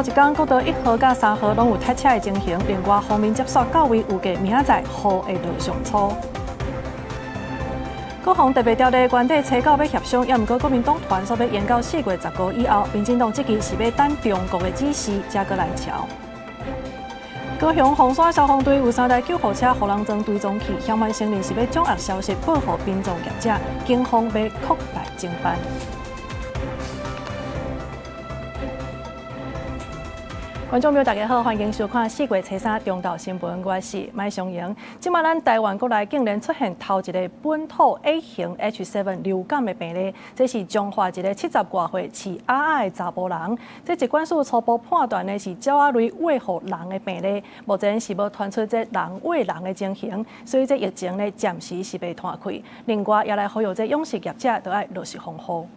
头一天，国道1号甲3号拢有塞车的情形，另外方面接锁较为预计明仔载雨会落上粗。国防特别条例原底初稿要协商，也毋过国民党团说要延到4月15以后，民进党即期是要等中国的指示才过来瞧。高雄凤山消防队有3台救护车，互人装追踪器，嫌犯承认是要掌握消息，保护民众业者，警方要扩大侦办。观众朋友，大家好，欢迎收看4月初3中道新闻，我是麦尚莹。今麦咱台湾国内竟然出现头一个本土 A 型 H7 流感的病例，这是中华一个70多岁饲鸭仔的查甫人。这疾管署初步判断的是鸟仔类喂互人的病例，目前是无传出这人喂人的情形，所以这疫情呢暂时是被断开。另外，也来呼吁这养殖业者都要落实防护。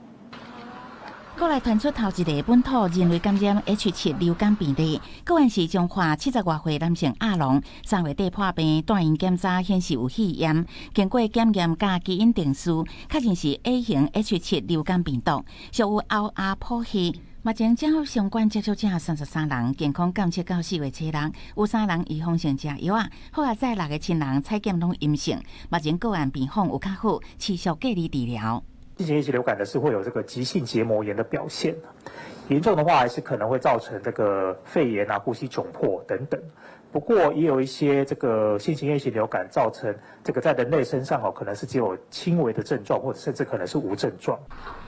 国内传出头一个本土人类感染 H7 流感病例，个案是中华70多岁男性阿龙，3月底破病，带院检查显示有肺炎，经过检验加基因定序，确认是 A 型 H7 流感病毒，属有欧亚普系。目前正好相关接触者33人，健康监测到4月初6，有3人预防性食药啊，好啊在6个亲人采检拢阴性，目前个案病况有较好，持续隔离治疗。季节性流感的是会有这个急性结膜炎的表现，严重的话还是可能会造成这个肺炎啊、呼吸窘迫等等。不过也有一些这个新型 A 型流感造成这个在人类身上可能是只有轻微的症状，或者甚至可能是无症状。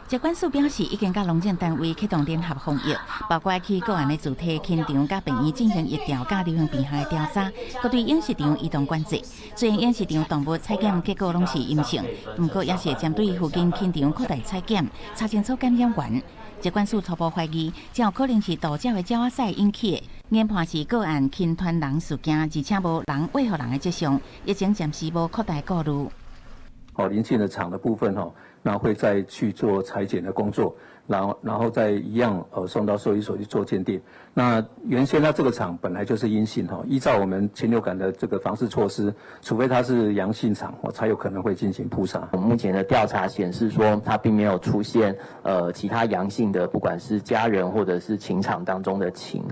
疾管署表示，已经甲农政单位启动联合防疫，包括去个案的主体、亲场、甲病院进行疫调、甲流行病学的调查，佮对养殖场移动管制。虽然养殖场动物采检结果拢是阴性，不过也是针对附近亲场扩大采检，查清楚感染源。疾管署初步怀疑，这有可能是盗鸟的鸟仔屎引起的。研判是个案侵传人事件，而且无人喂互人的迹象，疫情暂时无扩大顾虑。邻近的厂的部分那会再去做采检的工作，然后再一样送到兽医所去做鉴定。那原先它这个厂本来就是阴性依照我们禽流感的这个防治措施，除非它是阳性厂才有可能会进行扑杀。我们目前的调查显示说，它并没有出现其他阳性的，不管是家人或者是禽场当中的禽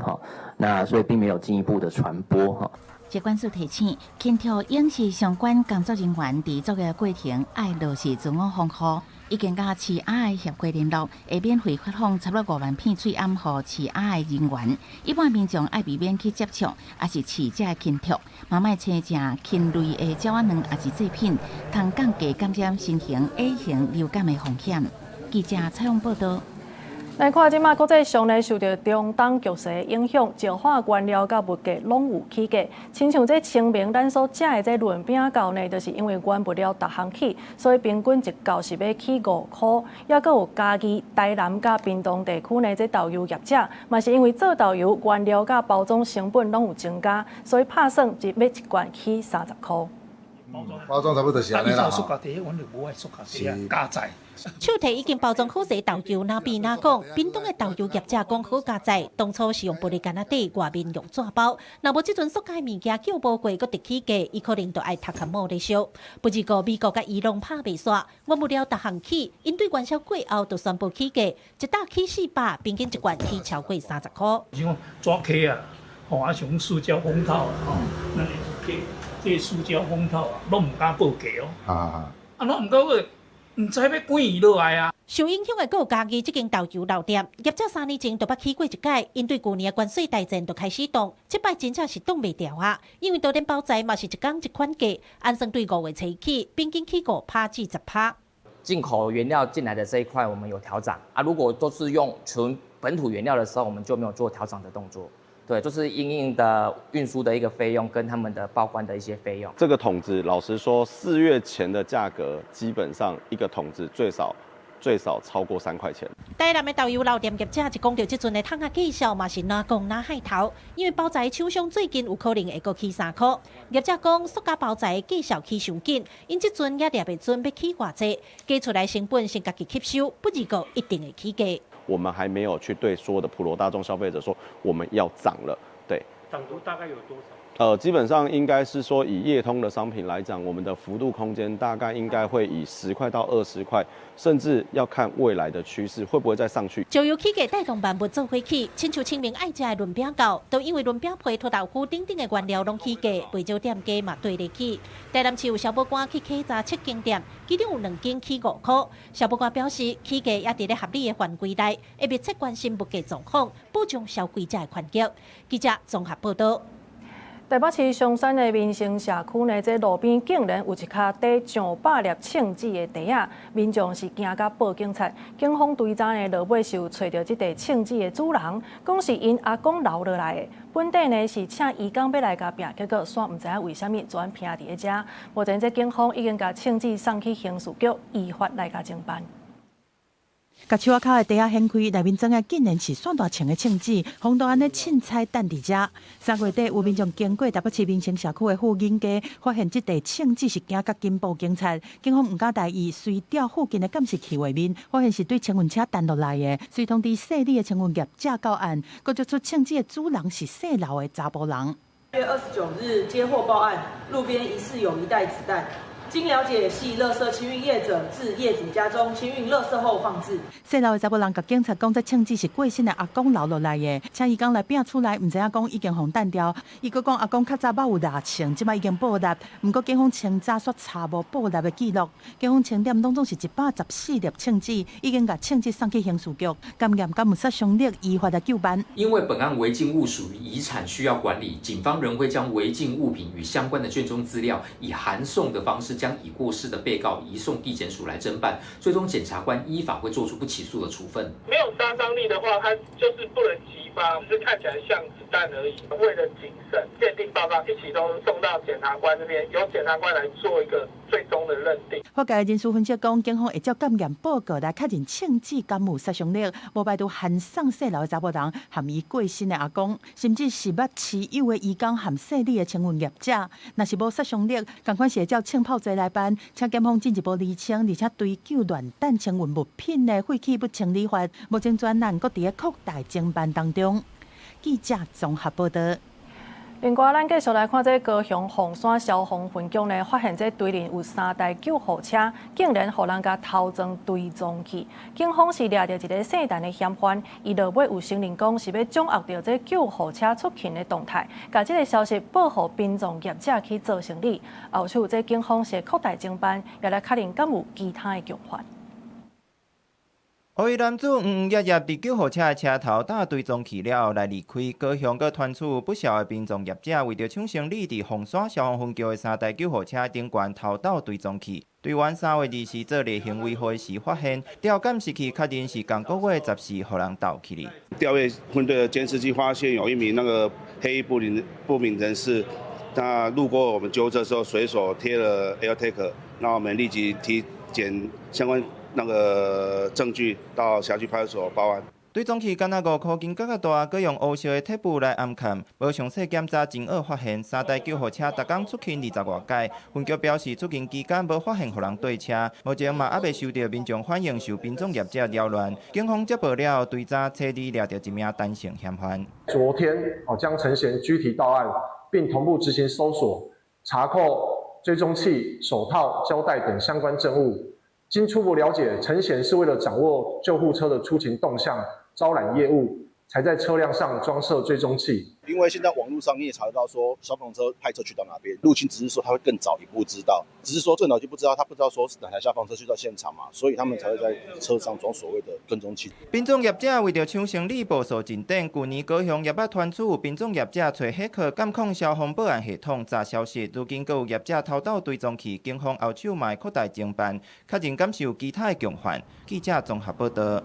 那所以并没有进一步的传播疾管署提醒，牵头养殖相关工作人员伫作业过程爱落实自我防护。已经甲饲鸭的协会联络，会免费发放差不多5万片喙暗号饲鸭的人员。一般民众爱避免去接触，也是饲这的禽畜，嘛莫吃食禽类的鸟仔卵，也是制品，通降低感染新型 A 型流感的风险。记者采访报道。来看即马国际上呢，受到中东局势的影响，石化原料甲物价拢有起价。亲像这清明咱所食的这润饼糕呢，就是因为原物料逐项起，所以平均一包是要起5块。也搁有嘉义、台南甲屏东地区呢，这豆油业者嘛是因为做豆油原料甲包装成本拢有增加，所以拍算一买一罐起30块。包装差不多是安尼啦。手提已经包装好势豆油，哪比哪讲，屏东的豆油业者讲好加载，当初是用玻璃干仔底，外面用纸包。若无即阵塑胶物件叫无过，搁直起价，伊可能就爱读较冇咧烧。不过美国甲伊朗拍袂煞，原物料逐项起，因对元宵过后就宣布起价，一打起400，平均一罐起超过30块。像纸壳啊，像塑胶封套那这塑胶封套拢唔敢报价拢唔到个。唔知要几年落来啊！受影响的还有嘉义这间豆油老店，业者3年前就捌起过一届，因对去年的关税大战就开始动，这摆真正是动袂掉啊！因为豆店包材嘛是一工一款价，按算对5月初起，平均起5%至10%。进口原料进来的这一块，我们有调涨啊。如果都是用纯本土原料的时候，我们就没有做调涨的动作。对，就是因应的运输的一个费用跟他们的报关的一些费用。这个桶子，老实说，4月前的价格基本上一个桶子最少超过3块钱。台南的豆油老店业者就讲到，这阵的摊价绩效嘛是哪讲哪海头，因为包材厂商最近有可能会搁起3块。业者讲，塑胶包材绩效起上紧，因这阵也抓袂准要起偌济，加出来成本先家己吸收，不如个一定会起价。我们还没有去对所有的普罗大众消费者说我们要涨了，对。涨幅大概有多少？基本上应该是说，以业通的商品来讲，我们的幅度空间大概应该会以10块到20块，甚至要看未来的趋势会不会再上去。就由起价带动万物做回去，亲像清明爱食的润饼糕，都因为润饼皮土豆腐等等的原料拢起价，袂少店家嘛对得起。台南市有消保官去考察7间店，其中有2间起5块。消保官表示，起价也伫咧合理的范围内，会密切关心物价状况，保障消费者的权益。记者综合报道。台北市松山的民生社区呢，这路边竟然有一卡底上百粒称纸的袋仔，民众是惊甲报警察。警方追查呢，落尾是有找到这袋称纸的主人，讲是因阿公留落来的。本地呢是请义工要来甲拼，结果煞唔知影为虾米转拼伫咧遮。目前这警方已经甲称纸送去刑事局依法来甲侦办。甲树仔口的袋仔掀开，内面装的竟然是算大称的称纸，红豆安尼凊彩等伫遮。3月底有民众经过台北市民生社区的附近街，发现这袋称纸是惊甲紧报警察。警方唔敢大意，随调附近的监视器画面，发现是对乘运车弹落来的，随通知细里的乘运业者到案，佫指出称纸的主人是姓刘的查甫人。6月29日接获报案，路边疑似有1袋子弹。经了解，系垃圾清运业者自业主家中清运垃圾后放置。姓刘的查甫人甲警察讲，这称纸是过身的阿公留落来的，请伊讲来拼出来，唔知影讲已经互弹掉。伊佫讲阿公较早捌有拿枪，即摆已经报立，毋过警方清查煞查无报立的记录。警方清点当中是114粒称纸，已经甲称纸送去刑事局，检验敢有杀伤力，依法来究办。因为本案违禁物属于遗产，需要管理，警方仍会将违禁物品与相关的卷宗资料以函送的方式，将已过世的被告移送地检署来侦办，最终检察官依法会做出不起诉的处分。没有杀伤力的话，它就是不能激发，只是看起来像子弹而已。为了谨慎，鉴定报告一起都送到检察官这边，由检察官来做一个最终的认定。法界人士分析讲，警方会照检验报告来确认称纸敢有杀伤力，无排除函送细楼的查甫人含伊过身的阿公，甚至是捌持有的义工含细里的乘运业者。若是无杀伤力，同款是会照枪炮罪来办，请检方进一步厘清，而且追究乱弹乘运物品的废弃不清理法。目前专案搁伫咧扩大侦办当中。记者综合报道。另外，咱继续来看这高雄凤山消防分局呢，发现这队里有3台救护车，竟然互人家偷装追踪器。警方是抓到一个姓陈的嫌犯，伊落尾有承认讲是要掌握到这救护车出勤的动态，甲这个消息报互殡葬业者去做生理。后续这警方是扩大侦办，也来确认敢有其他的共犯。黑衣男子夜伫救护车的车头打追踪器了后来离开，高雄阁传出不少的殡葬业者为着抢生理，伫凤山消防分局的3台救护车顶悬偷盗追踪器。队员3月2日做例行为会时发现，调监视器确认是同个月14互人盗去的。调阅分队的监视器发现有一名黑衣不明人士，他路过我们救护车的时候随手贴了 AirTag， 那我们立即提检相关证据到辖区派出所报案。追踪器敢若5公斤较大，佮用乌烧的铁布来暗砍，无详细检查真恶发现3台救护车逐工出勤20外届。分局表示，出勤期间无发现互人对车，目前嘛还未收到民众反映受殡葬业者扰乱。警方接报了，追查车里抓到一名单性嫌犯。昨天将陈贤拘提到案，并同步执行搜索，查扣追踪器、手套、胶带等相关证物。经初步了解，陈贤是为了掌握救护车的出勤动向，招揽业务，才在车辆上装设追踪器。因为现在网络上你也查得到说消防车派车去到哪边，入侵只是说他会更早一步知道，只是说更早就不知道，他不知道说是哪台消防车去到现场嘛，所以他们才会在车上装所谓的跟踪器。殡葬业者为着抢生理步数真短，去年高雄也捌传出有殡葬业者找黑客监控消防报案系统查消息，如今阁有业者偷盗追踪器，警方后手嘛扩大侦办，确认敢是有其他的共犯。记者综合报道。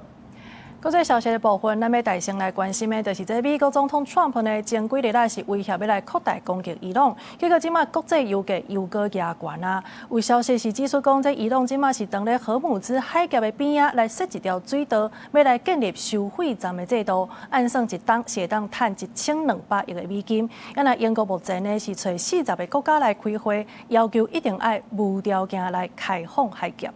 国际消息的部分，咱要大先来关心的，就是这美国总统 Trump 呢，前几日来是威胁要来扩大攻击伊朗，结果即马国际油价又搁压悬啊。有消息是指出讲，这伊朗即马是当咧荷姆兹海峡的边仔来设一条水道，要来建立收费站的制度，按算一档是会当赚1200亿的美金。那英国目前呢是找40个国家来开会，要求一定要无条件来开放海峡。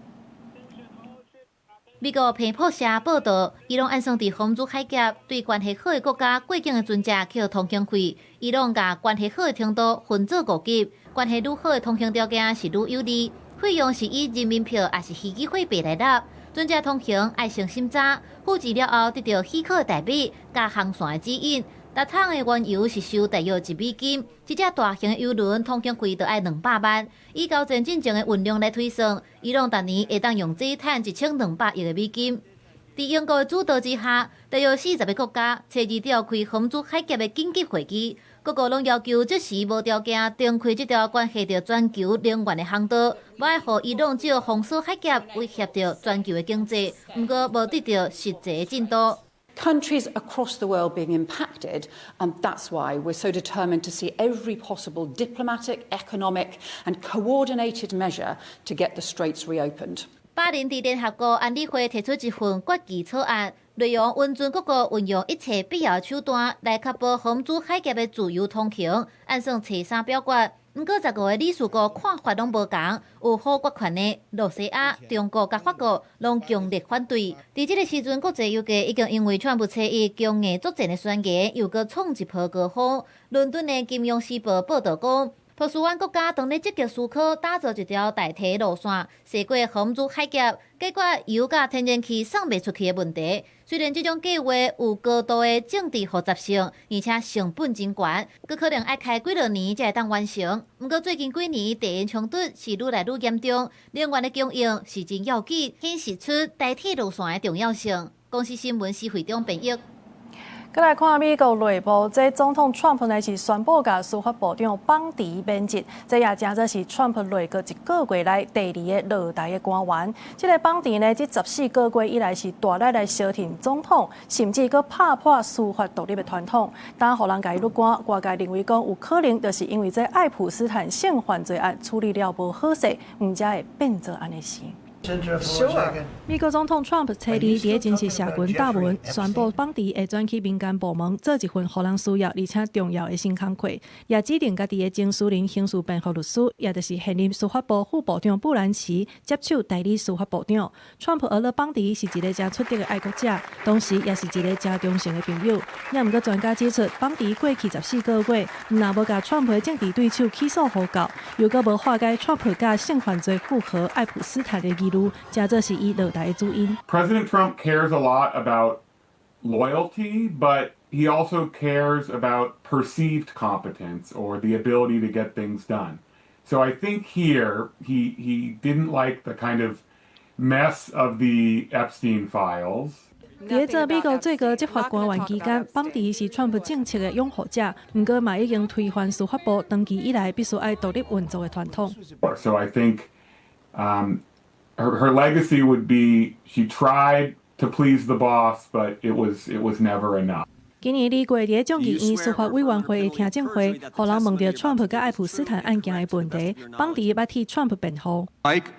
美国彭博社报道，伊朗按算伫红珠海峡对关系好的国家过境的船只扣通行费，伊朗甲关系好的程度分做5级，关系愈好的通行条件是愈有利，费用是以人民票也是飞机货币来纳。船只通行爱先审查，付钱了后得到许可的代币加航线的指引。每桶的原油是收大约$1，一只大型的油轮通行费就要200万。以交战进程的运量来推算，伊朗逐年会当用这赚$1200亿美金。在英国的主导之下，大约40个国家初二召开红珠海峡的紧急会议，各国拢要求即时无条件重开这条关系到全球能源的航道，无爱互伊朗借红珠海峡威胁到全球的经济，不过无得到实际的进度。Countries across the world being impacted, and that's why we're so determined to see every possible diplomatic, economic and coordinated measure to get the straits reopened. 巴林伫联合国安理会提出一份决议草案，内容允准各国运用一切必要手段来确保红珠海峡的自由通行，按算初3表决。不过15个理事国看法拢无同，有好决权的罗西亚、中国甲法国拢强烈反对。伫这个时阵，国际油价已经因为川普侧翼强硬作战的宣言，又搁创一波高峰。伦敦的《金融时报》报道讲，波斯湾国家当咧积极思考打造一条代替路线，驶过红珠海峡，解决油甲天然气送袂出去的问题。虽然这种计划有高度的政治复杂性，而且成本真高，佮可能要开几落年才会当完成。不过最近几年地缘冲突是愈来愈严重，能源的供应是真要紧，显示出代替路线的重要性。公司新闻是会长编译。再来看美国内部，这总统 Trump 呢是宣布甲司法部长邦迪免职，这也正则是 Trump 内阁1个月来第2个落台的官员。这个邦迪呢，这14个月以来是大力来消停总统，甚至佮拍破司法独立的传统。当互人家伊入关，外界认为讲有可能就是因为这爱普斯坦性犯罪案处理了无好势，唔才会变做安尼事。美国总统 Trump 初2伫正式社群答问，宣布邦迪会转去民间部门做一份互人需要而且重要的新工作，也指定家己的前私人刑事辩护律师，也就是现任司法部副部长布兰奇接手代理司法部长。Trump 而邦迪是一个真出色的爱国者，同时也是一个真忠诚的朋友。也毋过专家指出，邦迪过去14个月，若无甲 Trump 的政治对手起诉互告，又搁无化解 Trump 甲性犯罪复合爱普斯坦的疑虑。President Trump cares a lot about loyalty, but he also cares about perceived competence or the ability to get things done. So I think here he didn't like the kind of mess of the Epstein files. 伫做美国最高执法官员期间，邦迪是 Trump 政策的拥护者，不过嘛已经推翻司法部长期以来必须爱独立运作的传统。So I think her legacy would be she tried to please the boss, but it was never enough. 今年2月，伫众议院司法委员会的听证会，互人问到 Trump 甲爱普斯坦案件的问题，邦迪要替 Trump 辩护。Like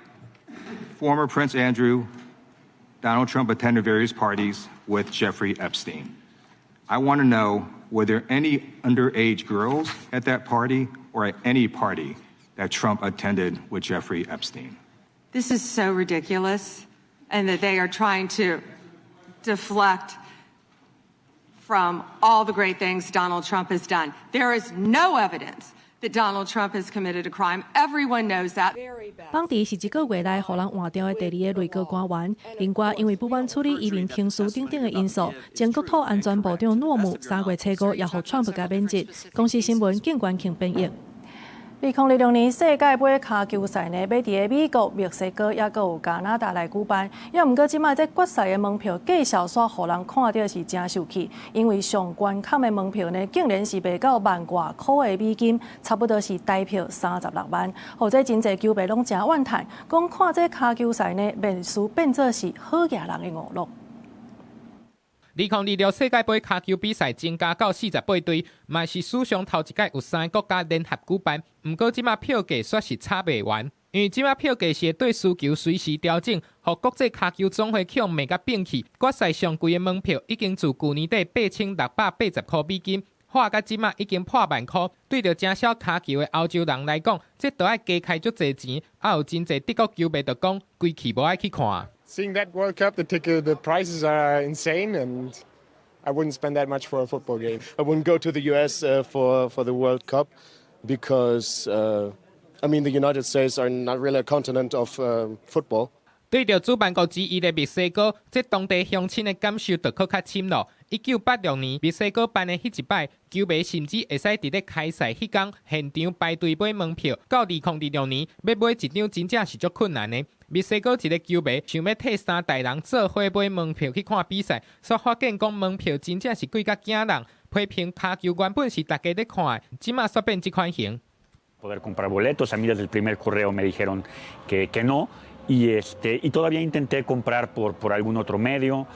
former Prince Andrew, Donald Trump attended various parties with Jeffrey Epstein. I want to know, were there any underage girls at that party or at any party that Trump attended with Jeffrey Epstein? This is so ridiculous, and that they are trying to deflect from all the great things Donald Trump has done. There is no evidence that Donald Trump has committed a crime. Everyone knows that. 邦迪是1个月来互人换掉的第2个内阁官员，另外因为不满处理移民听书等等的因素，前国土安全部长诺姆3月初5也互 Trump 甲免职。公司新闻景冠庆编译。2026年世界杯卡球赛呢，要伫美国、墨西哥也搁有加拿大来举办。也毋过即卖这决赛的门票计销煞，互人看到是真受气，因为上悬卡的门票呢，竟然是卖到10000外块的美金，差不多是台票36万。或者真侪球迷拢真怨叹，讲看这卡球赛呢，面事变做是好野人的娱乐。2026世界杯卡球比赛增加到48队，嘛是史上头一届有3个国家联合举办。不过，即马票价却是差袂完，因为即马票价是对需求随时调整，互国际卡球总会去卖甲摒弃。决赛上贵的门票已经自去年底8680块美金，花甲即马已经破10000块。对着真少卡球的欧洲人来讲，这都要加开足侪钱。有真侪德国球迷就讲，规气无爱去看。Seeing that World Cup, the prices are insane, and I wouldn't spend that much for a football game. I wouldn't go to the US for the World Cup because, I mean, the United States are not really a continent of football. 对着主办国之一的墨西哥，这当地乡亲的感受就更较深咯。1986年墨西哥办的迄一摆，球迷甚至会使伫咧开赛迄天现场排队买门票。到2026年，要买一张真正是足困难的。墨西哥一个球迷想要替3代人做伙买门票去看比赛，却发现讲门票真正是贵甲惊人。批评骹球原本是大家咧看的，即马煞变即款型。Poder comprar boletos, a mí desde el primer correo me dijeron que no. Y todavía intenté comprar por algún otro medio,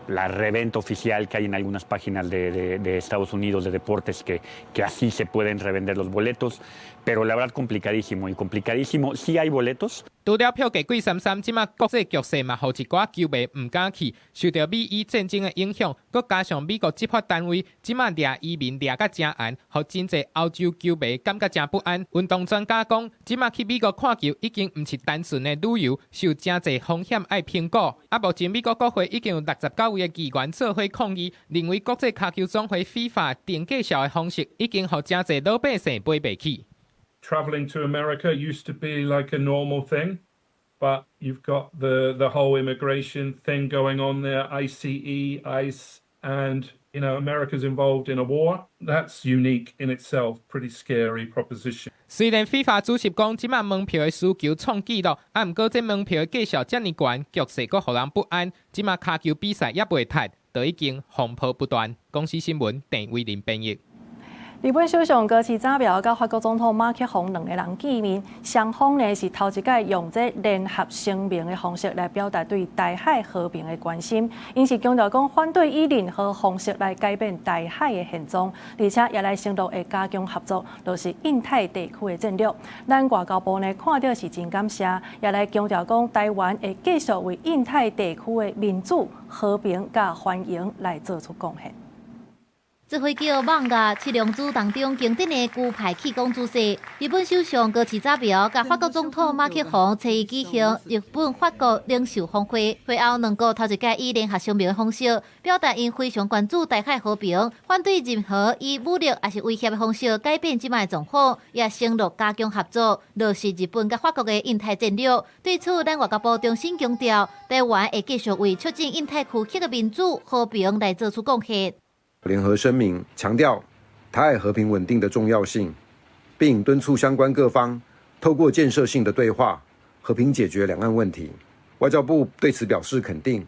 la reventa oficial que hay en algunas páginas de Estados Unidos de deportes que así se pueden revender los boletos, pero la verdad complicadísimo y complicadísimo. Sí hay boletos. 除了票价贵33，即马国际局势嘛，互一寡球迷唔敢去，受到美伊战争的影响，佮加上美国执法单位即马抓移民抓甲真严，互真侪欧洲球迷感觉真不安。运动专家讲，即马去美国看球已经唔是单纯的旅游，受真侪风险爱评估。目前美国国会已经有69位的议员做伙抗议，认为国际骹球总会 FIFA 定介绍的方式已经互真侪老百姓买袂起。Traveling to America used to be like a normal thing, but you've got the whole immigration thing going on there, ICE, and America's involved in a war. That's unique in itself, pretty scary proposition. 虽然 FIFA 主席讲即马门票的需求创纪录，毋过这门票的价数遮尔悬，局势佫互人不安。即马骹球比赛也袂踢，就已经风波不断。公司新闻郑伟林编译。日本首相高市早苗甲法国总统马克宏两个人见面，双方呢是头一届用这联合声明的方式来表达对台海和平的关心。因是强调讲反对以任何方式来改变台海的现状，而且也来承诺会加强合作，就是印太地区的战略。咱外交部呢看到是真感谢，也来强调讲台湾会继续为印太地区的民主、和平甲繁荣来做出贡献。这回叫网架七龙珠当中经典的龟派气功姿势，日本首相高市早苗甲法国总统马克宏初一举行日本法国领袖峰会，会后两国头一届以联合声明的方式，表达因非常关注台海和平，反对任何以武力也是威胁的方式改变即卖状况，也承诺加强合作，落实日本甲法国的印太战略。对此，咱外交部重新强调，台湾会继续为促进印太区域的民主和平来做出贡献。联合声明强调台海和平稳定的重要性，并敦促相关各方透过建设性的对话，和平解决两岸问题。外交部对此表示肯定，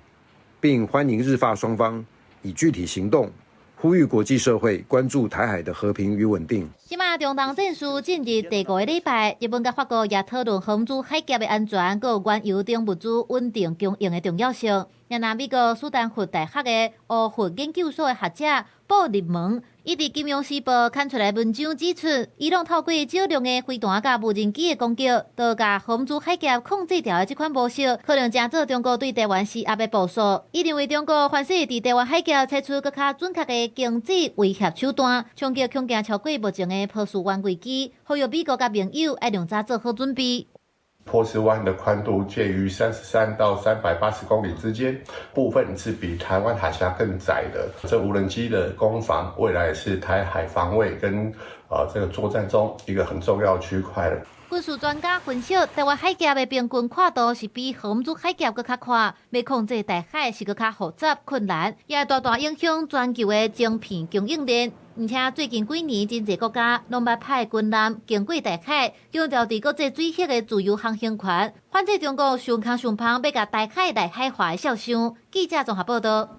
并欢迎日法双方以具体行动呼吁国际社会关注台海的和平与稳定。即马中东战事进入第5个礼拜，日本甲法国也讨论防止海峡的安全，佮有原油等物资稳定供应的重要性。也拿美国斯坦福大学的乌核研究所的学者布立门，伊伫《金融时报》刊出来文章指出，伊朗透过少量的飞弹甲无人机的攻击，都甲防止海峡控制条的这款模式，可能加做中国对台湾施压的部署。伊认为中国凡是伫台湾海峡采取更较准确的经济威胁手段，冲击恐惊超过目前的波斯湾危机，呼吁美国甲盟友要量早做好准备。波斯湾的宽度介于33到380公里之间，部分是比台湾海峡更窄的。这无人机的攻防，未来是台海防卫跟这个作战中一个很重要的区块了。军事专家分析，台湾海峡的平均跨度是比荷兰海峡更较宽，要控制台海是更较复杂困难，也大大影响全球的晶片供应链。而且最近几年，真侪国家拢捌派军舰经过台海，强调伫国际水域的自由航行权，反制中国上空上胖要甲台海内海化的肖想。记者综合报道。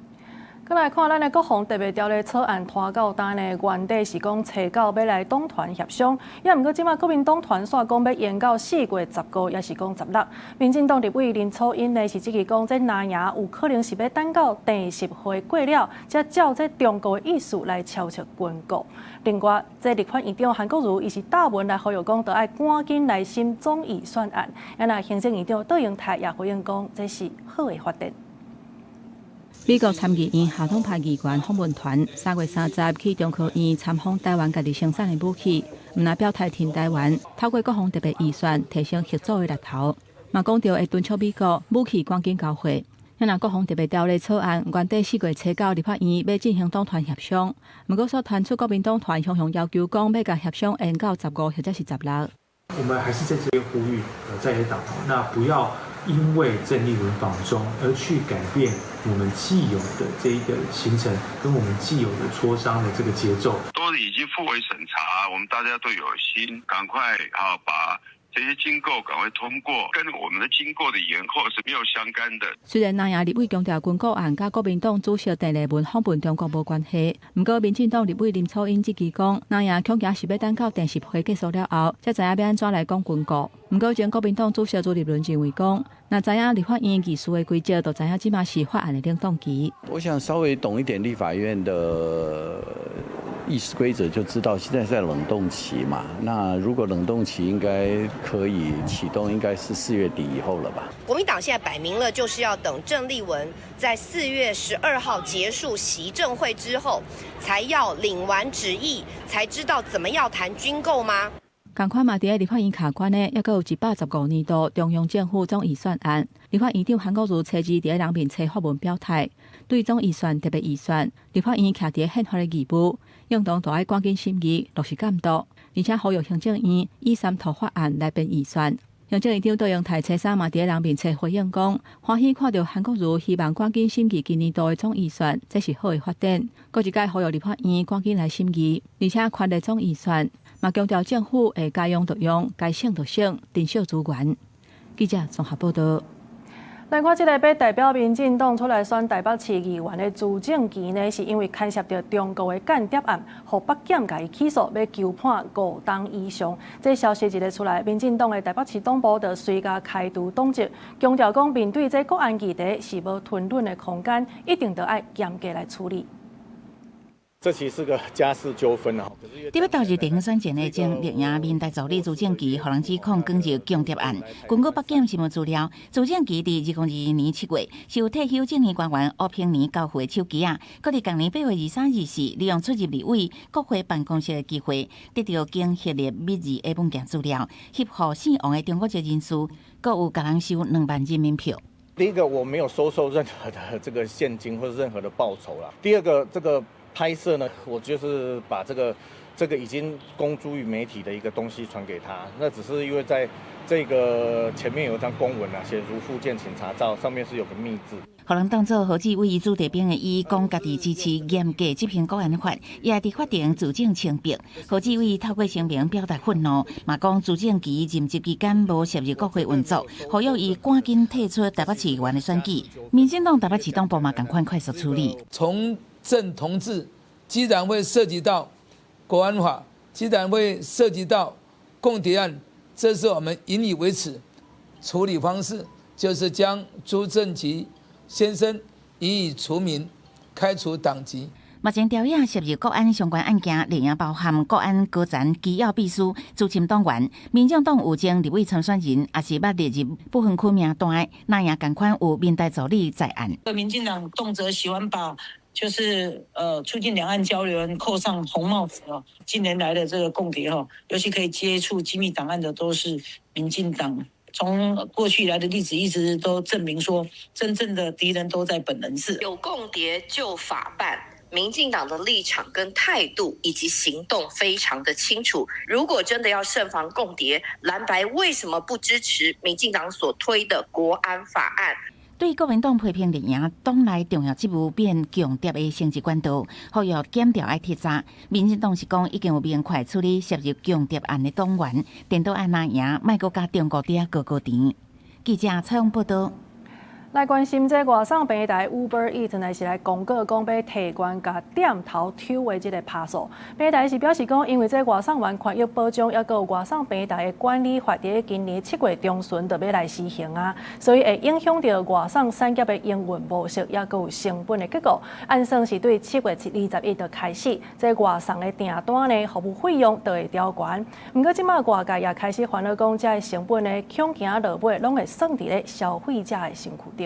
再来看咱的国防特别条例草案拖到单的原底是讲找到要来党团协商，也毋过即马国民党团煞讲要延到4月15，也是讲16。民进党立委林楚英呢是即个讲，这拿赢有可能是要等到第10回过了，才照这中国的意思来敲出军告。另外，这立法院长韩国瑜伊是大文来呼吁讲，得爱赶紧来审总预算案。也那行政院长杜英泰也回应讲，这是好的发展。美国参议院下统派议员访问团3月30去中科院参访台湾家己生产的武器，毋但表态挺台湾，透过国防特别预算提升合作的力头。嘛讲到会敦促美国武器赶紧交回。咱若国防特别条例草案原底4月初到立法院要进行党团协商，不过所传出国民党团向要求讲要甲协商延到15或者是16。我们还是在这边呼吁在野党，那不要因为郑丽文访中而去改变我们既有的这一个行程跟我们既有的磋商的这个节奏。都已经复委审查，我们大家都有心，赶快把这些经购赶快通过，跟我们的经购的延后是没有相干的。虽然南亚立委强调军购案甲国民党主席郑丽文访问中国无关系，不过民进党立委林楚英即期讲，南亚恐惊是要等到电视会结束了后，才知影要安怎来讲军购。不过前国民党主席朱立伦认为讲，若知影立法院议事的规则，就知影即马是法案的冷冻期。我想稍微懂一点立法院的议事规则，就知道现在是在冷冻期嘛。那如果冷冻期应该可以启动，应该是4月底以后了吧？国民党现在摆明了就是要等郑丽文在4月12号结束习政会之后，才要领完旨意，才知道怎么要谈军购吗？同款嘛，伫立法院卡关的，还有115年度中央政府总预算案。立法院长韩国瑜初二伫人民册发文表态，对总预算特别预算，立法院徛伫宪法的义务，用党都爱赶紧审议，落实监督，而且呼吁行政院以3套法案来编预算。行政院长杜永泰初三嘛伫人民册回应讲，欢喜看到韩国瑜希望赶紧审议今年度的总预算，这是好的发展。搁一届呼吁立法院赶紧来审议，而且宽的总预算。嘛强调政府会该用就用，该省就省，珍惜资源。记者综合报道。来看这个要代表民进党出来选台北市议员的朱正基呢，是因为牵涉到中国的间谍案，互北检甲伊起诉，要求判5档以上。这消息一日出来，民进党的台北市党部就随家开除党籍，强调讲面对这国安议题是无吞论的空间，一定得要严格来处理。这其实是个家事纠纷啊！伫要投入地方选前的前立院民代助理朱正基，互人指控卷入间谍案。根据北检新闻资料，朱正基伫2022年7月，是有退休政协官员吴平年交付的手机啊，佮伫今年8月23日时，利用出入立委国会办公室的机会，得到经核列密字的文件资料，协助死亡的中国籍人士，佮有甲人收2万人民票。第一个，我没有收受任何的这个现金或者任何的报酬啦。第二个，这个拍摄呢，我就是把这个已经公诸于媒体的一个东西传给他，那只是因为在这个前面有一张公文啊，写如附件请查照，上面是有个密字。互人当作何志伟主题兵的伊讲家己支持严格执行国安法，也伫法庭自证清白。何志伟透过声明表达愤怒，嘛讲朱正基任职期间无涉入国会运作，呼吁伊赶紧退出台北市议员的选举。民进党台北市党部嘛赶快快速处理。从政同志既然会涉及到国安法，既然会涉及到共谍案，这是我们引以为耻。处理方式就是将朱正基先生予以除名，开除党籍。目前调查涉入国安相关案件，内容包含国安高层机要秘书、资深党员、民进党有前立委参选人，也是捌列入不分区名单，那样共款有民代助理在案。民进党动辄喜欢把促进两岸交流扣上红帽子哦。近年来的这个共谍哈，尤其可以接触机密档案的都是民进党。从过去以来的例子一直都证明说，真正的敌人都在本能寺。有共谍就法办，民进党的立场跟态度以及行动非常的清楚。如果真的要慎防共谍，蓝白为什么不支持民进党所推的国安法案？对国民党批评立院党内重要职务变强谍的升级管道，呼吁检调爱铁查。民进党是讲已经有明快处理涉入间谍案的党员，电脑案那赢，莫阁甲中国底高高甜。记者采访报道。来关心这外送平台 Uber Eats 呢是来公告讲要提关甲店头抽的这个趴数。平台是表示讲，因为这外送员权益保障，也有外送平台的管理法，伫今年7月中旬就要来施行啊，所以会影响到外送产业的营运模式，也有成本的结果。按算是对7月21日开始，这外送的订单呢，服务费用就会调悬。不过，即马外界也开始烦恼讲，这成本呢，恐惊落尾拢会算伫咧消费者的身躯顶。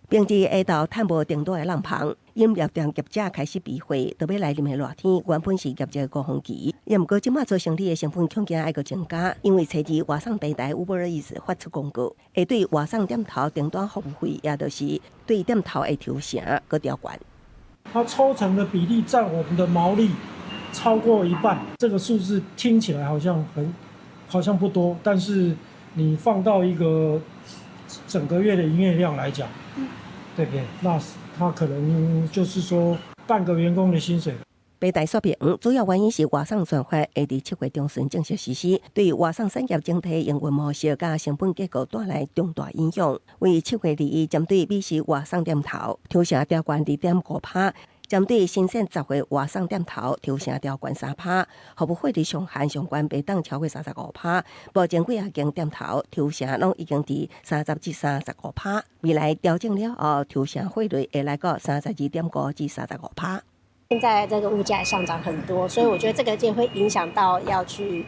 平日下昼探无顶多的浪棚，饮料店业者开始避讳，特别来临的热天，原本是业绩的高峰期。也毋过，即马做生理的成本恐惊还阁增加，因为初二外送平台 Uber Eats 发出公告，会对外送店头订单服务费，也就是对店头的抽成阁调悬。它抽成的比例占我们的毛利超过一半，这个数字听起来好像不多，但是你放到一个整个月的营业量来讲，对不对？那它可能就是说半个员工的薪水。平台说明，主要原因是外送专法会伫7月中旬正式实施，对外送产业整体营运模式甲成本结构带来重大影响。为7月2日针对美食外送店头抽成调悬2.5%，针对新鲜10月外送店头抽成调悬3%，服务费的上限上悬袂当超过35%。目前几啊间店头抽成拢已经伫30至35%，未来调整了后，抽成费率会来到32.5%至35%。现在这个物价上涨很多，所以我觉得这个就会影响到要去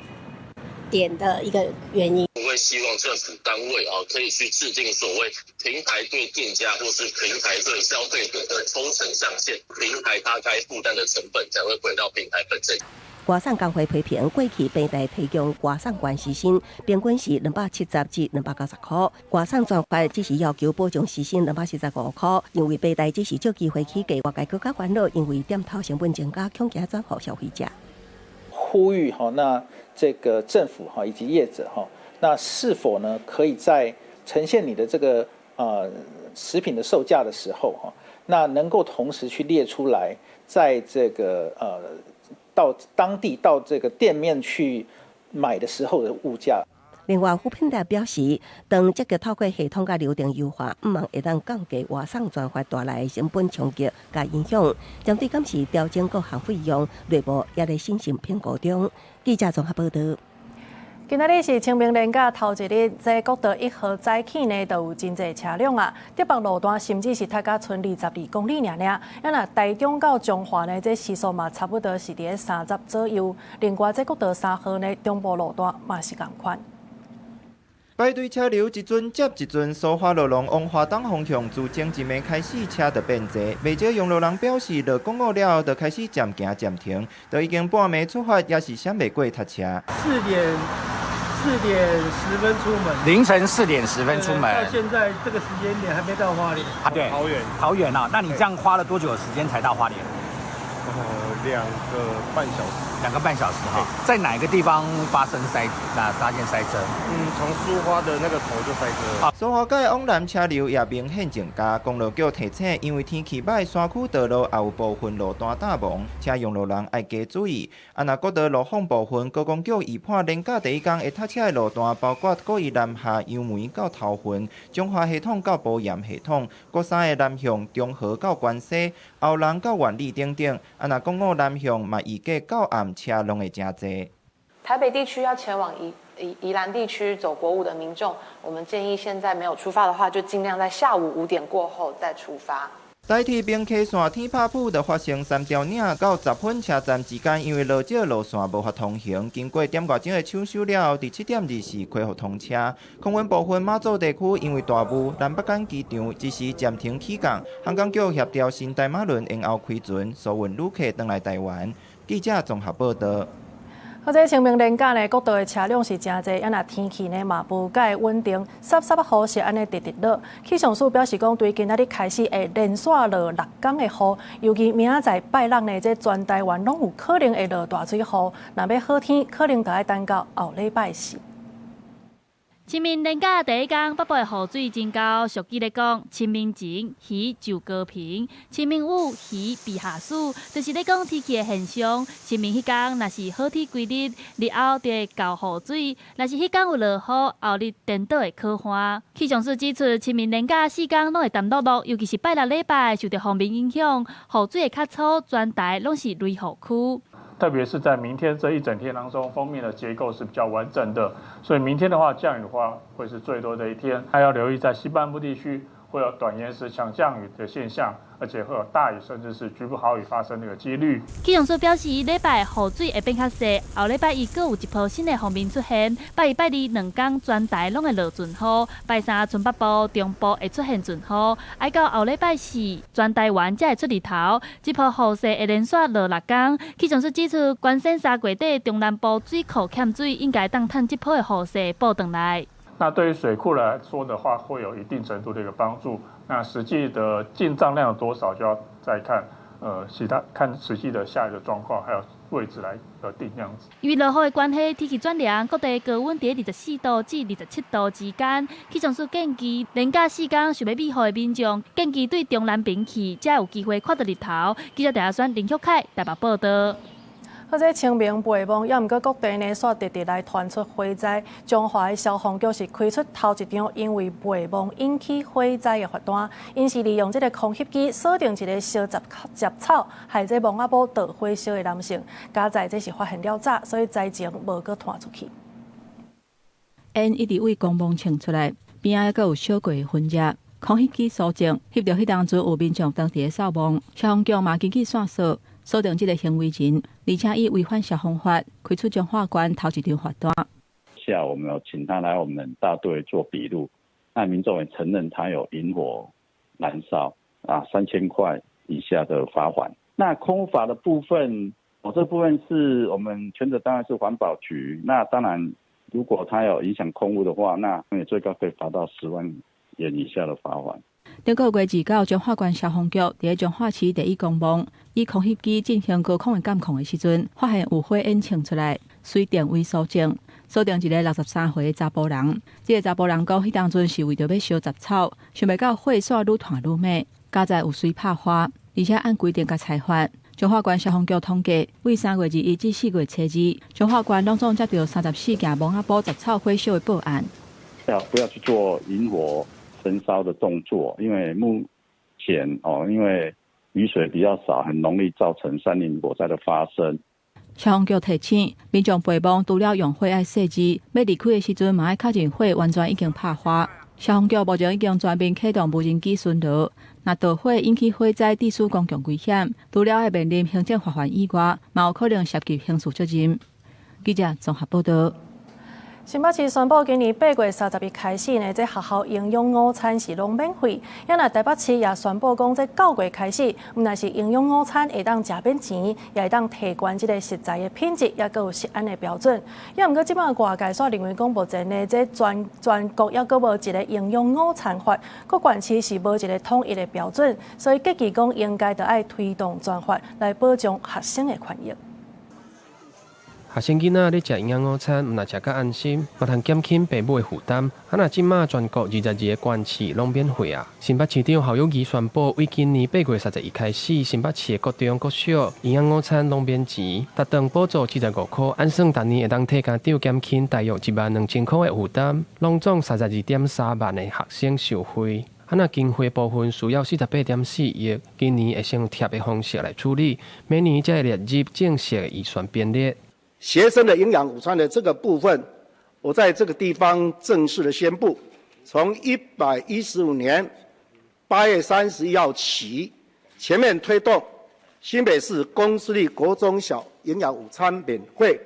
点的一个原因。我会希望政府单位可以去制定所谓平台对店家或是平台对消费者的抽成上限，平台它该负担的成本才会回到平台本身。外送工会批评，过去平台提供外送员时薪平均是270至290块，外送专法只是要求保障时薪245块，因为平台只是借机会起价，外界更加烦恼，因为店头成本增加，恐惊转给消费者。呼吁那这个政府以及业者那是否呢可以在呈现你的这个食品的售价的时候那能够同时去列出来，在这个到当地到这个店面去买的时候的物价。另外，副品代表示，当积极透过系统甲流程优化，毋望会当降低外送专法带来的成本冲击甲影响。针对今次调整各项费用，内部也在审慎评估中。记者综合报道。今仔日是清明连假头一日，在国道1号早起呢，就有真侪车辆啊，直北路段甚至是踏到村22公里尔。啊，那台中到中华呢，这时速嘛差不多是伫30左右。另外，这国道3号呢，中部路段嘛是同款。排队车流一阵接一阵，苏花路龙往花东方向自前一暝开始车就变多，未少用路人表示，落公路了后就开始渐行渐停，都已经半暝出发，也是闪袂过塞车。4点10分出门，凌晨4点10分出门，到现在这个时间点还没到花莲。对，好远啊！那你这样花了多久的时间才到花莲？2个半小时。2个半小时哈，在哪个地方发现塞车？从苏花的那个头就塞车。苏花界往南车流也明显增加，公路局提醒，因为天气歹，山区道路也有部分路段大忙，请用路人要加注意。若国道路况部分，高公局预判连假第一天会塞车的路段，包括国一南下杨梅到头份、中华系统到埔盐系统、国三的南向中和到关西、后龙到万里等等。若公路南向嘛预计到暗车拢会真多。台北地区要前往宜兰地区走国五的民众，我们建议现在没有出发的话，就尽量在下午5点过后再出发。台铁平溪线天拍埔就发生3条岭到10分车站之间，因为落石路线无法通行，经过点外钟的抢修了后，伫7点24恢复通车。空运部分马祖地区因为大雾，南北港机场一时暂停起降，航港局协调新台马轮延后开船，疏运旅客返来台湾。记者综合报道。好，这清明连假呢，国道的车辆是真侪，若天气呢嘛无介稳定，湿雨是安尼直落。气象署表示讲，对今仔日开始会连续落6天的雨，尤其明仔载拜六呢，这全台湾拢有可能会落大水雨。若要好天，可能就要等到后礼拜4。清明连假第一天，北部的雨水真高。俗语咧讲，清明前鱼就高平，清明午鱼必下暑，就是咧讲天气的现象。清明迄天若是好天规日，日后就会交雨水；若是迄天有落雨，后日颠倒会可花。气象署指出，清明连假4天拢会澹漉漉，尤其是拜六礼拜受到风面影响，雨水会较粗，全台拢是雷雨区。特别是在明天这一整天当中，锋面的结构是比较完整的，所以明天的话，降雨的话会是最多的一天。还要留意在西半部地区会有短延时强降雨的现象，而且会有大雨甚至是局部豪雨发生的几率。气象署表示，礼拜雨水会变较细，后礼拜一佫有一波新的锋面出现。拜一、拜二2天全台拢会落阵雨，拜三春北部、中部会出现阵雨，挨到后礼拜四全台湾才会出日头。这波雨势会连续落6天。气象署指出，关心3月底中南部水库欠水，应该当趁这波的雨势补回来。那对于水库来说的话，会有一定程度的一个帮助。那实际的进账量有多少，就要再看看实际的下雨的状况，还有位置来定这样子。因为落雨的关系，天气转凉，各地高温在24度至27度之间。气象署建议，连假4天想要美雨的民众，建议对中南边去，才有机会看到日头。记者台选林旭凯台北报道。或者清明备忘，也毋过各地呢，煞直直来传出火灾。中华的消防局是开出头一张因为备忘引起火灾的罚单，因是利用这个空袭机锁定一个烧杂草，害这亡仔某导火烧的男性。加在这是发现了早，所以灾情无搁传出去。因一直为公墓清出来，边仔阁有小过分热。空袭机锁定，翕到迄当阵有民众当地的扫墓，消防局嘛紧去线索。锁定这个行为人，而且以违反消防法开出彰化县头一张罚单。下午我们有请他来我们大队做笔录，那民众也承认他有引火燃烧，3000块以下的罚款。那空污法的部分，这部分是我们全责当然是环保局。那当然，如果他有影响空污的话，那也最高可以罚到10万元以下的罚款。中国月29，彰化县消防局伫彰化市第1公墓，以空袭机进行高空的监控的时阵，发现有火烟冲出来，随电位锁定一个63岁的查甫人。这个查甫人讲，迄当阵是为着要烧杂草，想袂到火势愈传愈猛，加在有随拍花，而且按规定甲裁罚。彰化县消防局统计，为3月21至4月初2，彰化县拢总接到34件亡仔埔杂草火烧的报案。不要去做引火焚烧的动作，因为目前因为雨水比较少，很容易造成山林火灾的发生。消防局提醒，民众备忘除了用火爱设置，要离开的时阵嘛爱确认火完全已经拍花。消防局目前已经全面启动无人机巡逻，若导火引起火灾，致使公共危险，除了要面临行政罚款以外，嘛有可能涉及刑事责任。记者综合报道。新北市宣布，今年8月30日开始呢，这学校营养午餐是拢免费。也那台北市也宣布讲，这9月开始，毋但是营养午餐会当食免钱，也会当提悬这个食材的品质，也阁有食安的标准。也毋过，即摆外界所认为讲，目前呢，这全国也阁无一个营养午餐法，各县市是无一个统一的标准，所以建议讲应该着爱推动专法来保障学生的权益。学生囡仔咧食营养午餐，毋但食较安心，嘛通减轻父母的负担。若即马全国22个县市拢免费啊！新北市长侯友宜宣布，为今年8月30日开始，新北市的各中各小营养午餐拢免钱，特顿补助75块，按算逐年会当替家长减轻大约12000块的负担，拢总32.3万的学生受惠。若经费部分需要48.4亿，今年会先贴的方式来处理，明年才会列入正式的预算编列。学生的营养午餐的这个部分，我在这个地方正式的宣布，从115年8月31号起，全面推动新北市公私立国中小营养午餐免费。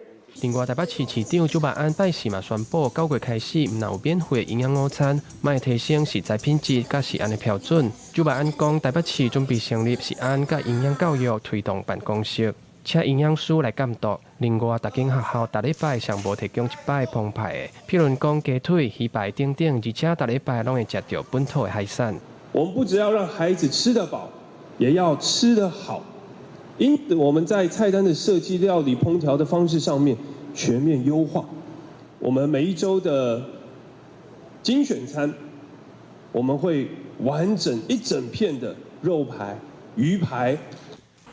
另外，台北市市长朱万安拜四嘛宣布，9月开始，毋但有免费营养午餐，嘛会提升食材品质甲食安的标准。朱万安讲，台北市准备成立食安甲营养教育推动办公室。请营养师来监督。另外，各间学校每礼拜上无提供一摆澎湃的，譬如讲鸡腿、鱼排等等，而且每礼拜拢会食到本土的海产。我们不只要让孩子吃得饱，也要吃得好。因此，我们在菜单的设计、料理、烹调的方式上面全面优化。我们每一周的精选餐，我们会完整一整片的肉排、鱼排。